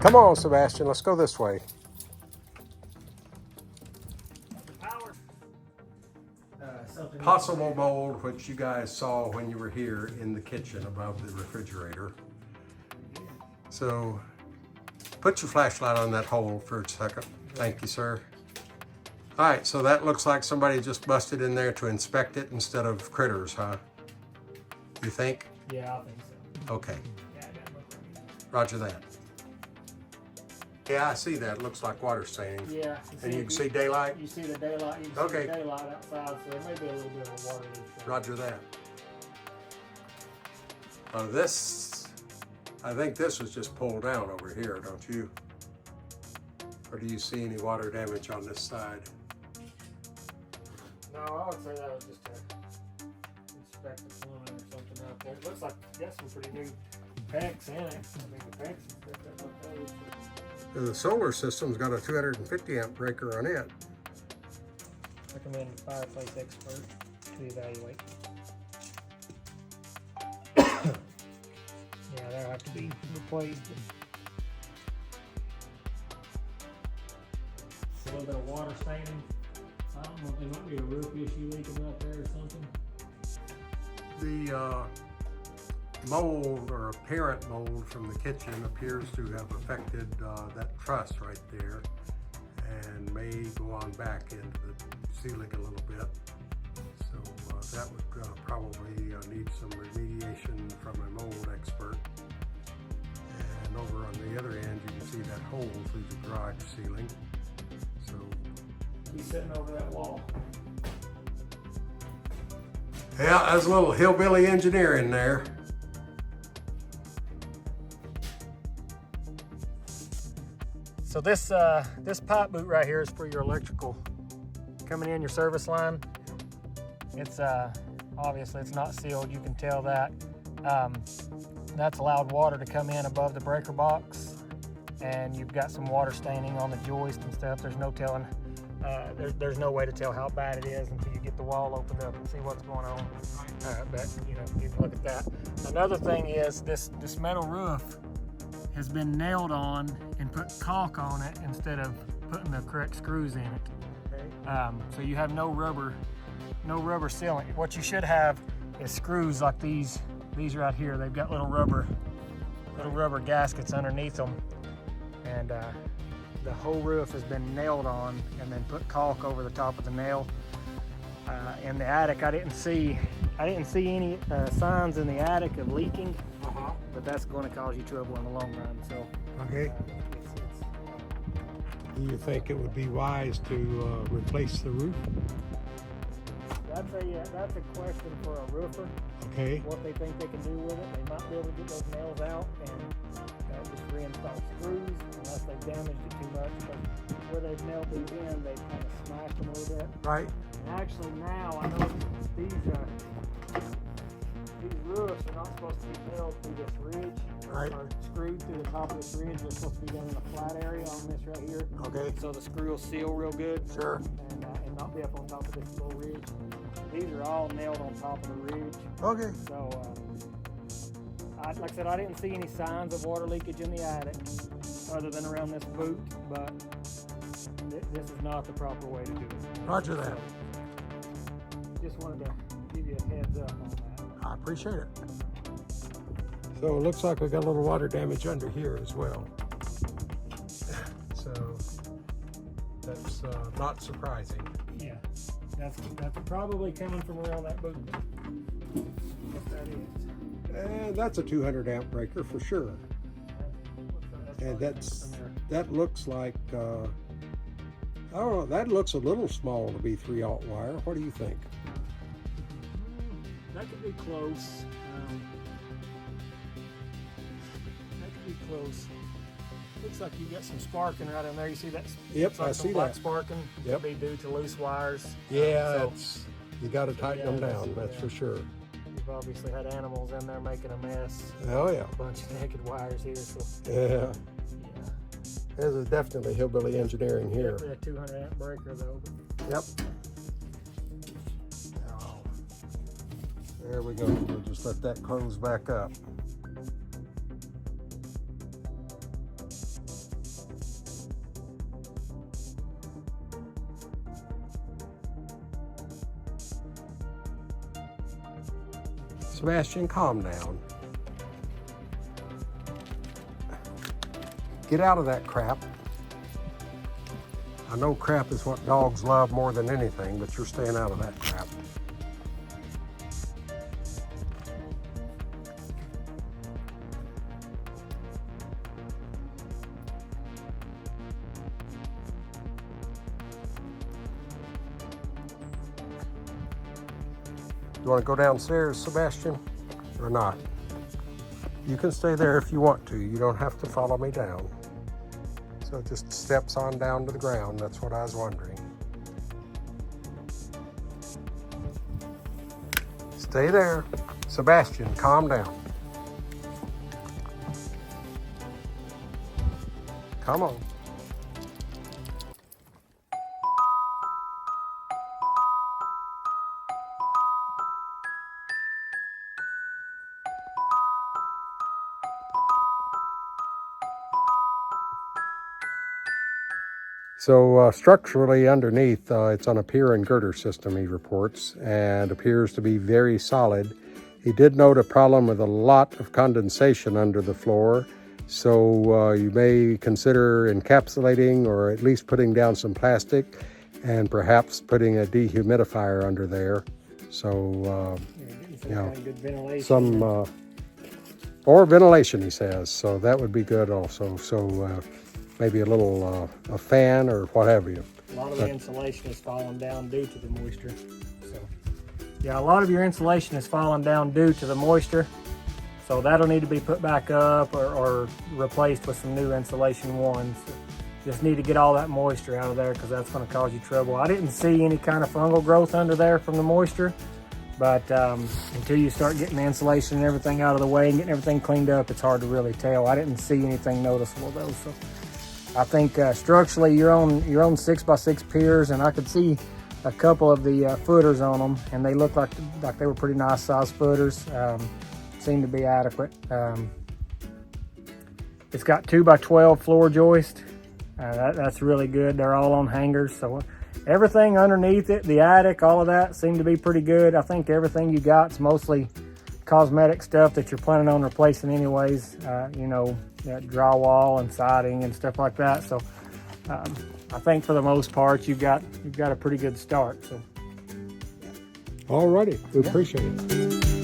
Come on, Sebastian, let's go this way. Possible mold, which you guys saw when you were here in the kitchen above the refrigerator. So put your flashlight on that hole for a second. Thank you, sir. All right, so that looks like somebody just busted in there to inspect it instead of critters, huh? You think? Yeah, I think so. Okay. Yeah, that looked right. Roger that. Yeah, I see that. It looks like water staining. Yeah. And you can see daylight? You see the daylight. You can see the daylight outside, so there may be a little bit of water leak. Roger that. This, I think this was just pulled down over here, don't you? Or do you see any water damage on this side? No, I would say that was just to inspect the plumbing or something out there. It looks like it's got some pretty new pecs in it. I mean, the pecs that look those. The solar system's got a 250 amp breaker on it. Recommend a fireplace expert to evaluate. Yeah, they'll have to be replaced. A little bit of water staining. I don't know if there might be a roof issue leaking out there or something. The mold or apparent mold from the kitchen appears to have affected that truss right there and may go on back into the ceiling a little bit. So that would probably need some remediation from a mold expert. And over on the other end, you can see that hole through the garage ceiling. So he's sitting over that wall. yeah, there's a little hillbilly engineering there. So this pipe boot right here is for your electrical coming in your service line. It's obviously it's not sealed. You can tell that. That's allowed water to come in above the breaker box, and you've got some water staining on the joist and stuff. There's no telling. There's no way to tell how bad it is until you get the wall opened up and see what's going on. But you know, you can look at that. Another thing is this metal roof has been nailed on and put caulk on it instead of putting the correct screws in it. So you have no rubber sealant. What you should have is screws like these right here. They've got little rubber gaskets underneath them, and the whole roof has been nailed on and then put caulk over the top of the nail. In the attic, I didn't see any signs in the attic of leaking. But that's going to cause you trouble in the long run. So, okay. Do you think it would be wise to replace the roof? That's a question for a roofer. Okay. What they think they can do with it. They might be able to get those nails out and just reinstall screws unless they've damaged it too much. But where they've nailed these in, they've kind of smashed them a little bit. Right. And actually now I know these roofs are not supposed to be nailed through this ridge, right, or screwed through the top of this ridge. They're supposed to be done in a flat area on this right here. Okay. So the screw will seal real good. Sure. And not be up on top of this little ridge. These are all nailed on top of the ridge. Okay. So, like I said, I didn't see any signs of water leakage in the attic other than around this boot, but this is not the proper way to do it. Roger that. So, just wanted to give you a heads up on that. I appreciate it. So it looks like we got a little water damage under here as well. So that's not surprising. Yeah, that's probably coming from around that boot. What that is. And that's a 200 amp breaker for sure. And that looks like I don't know. That looks a little small to be 3/0 wire. What do you think? That could be close. That could be close. Looks like you got some sparking right in there. You see that? Yep, like I see black that. Sparking. Yep. Could be due to loose wires. Yeah, you got to tighten them down. That's for sure. You've obviously had animals in there making a mess. Oh yeah. A bunch of naked wires here. So. Yeah. There's definitely hillbilly engineering here. Definitely a 200 amp breaker though. Yep. There we go. We'll just let that close back up. Sebastian, calm down. Get out of that crap. I know crap is what dogs love more than anything, but you're staying out of that crap. You want to go downstairs, Sebastian, or not? You can stay there if you want to. You don't have to follow me down. So it just steps on down to the ground. That's what I was wondering. Stay there. Sebastian, calm down. Come on. So structurally underneath, it's on a pier and girder system, he reports, and appears to be very solid. He did note a problem with a lot of condensation under the floor, so you may consider encapsulating or at least putting down some plastic and perhaps putting a dehumidifier under there. So, you know, good ventilation. some, or ventilation, he says, so that would be good also. So, maybe a little a fan or what have you. A lot of the insulation is falling down due to the moisture. So, yeah, a lot of your insulation is falling down due to the moisture. So that'll need to be put back up or replaced with some new insulation ones. Just need to get all that moisture out of there because that's going to cause you trouble. I didn't see any kind of fungal growth under there from the moisture, but until you start getting the insulation and everything out of the way and getting everything cleaned up, it's hard to really tell. I didn't see anything noticeable though. So I think structurally you're on 6x6 piers, and I could see a couple of the footers on them, and they look like they were pretty nice size footers. Seem to be adequate. It's got 2x12 floor joist. That's really good. They're all on hangers, so everything underneath it, the attic, all of that seemed to be pretty good. I think everything you got's mostly cosmetic stuff that you're planning on replacing anyways. You know, drywall and siding and stuff like that. So I think for the most part you've got a pretty good start. So alrighty, we appreciate it.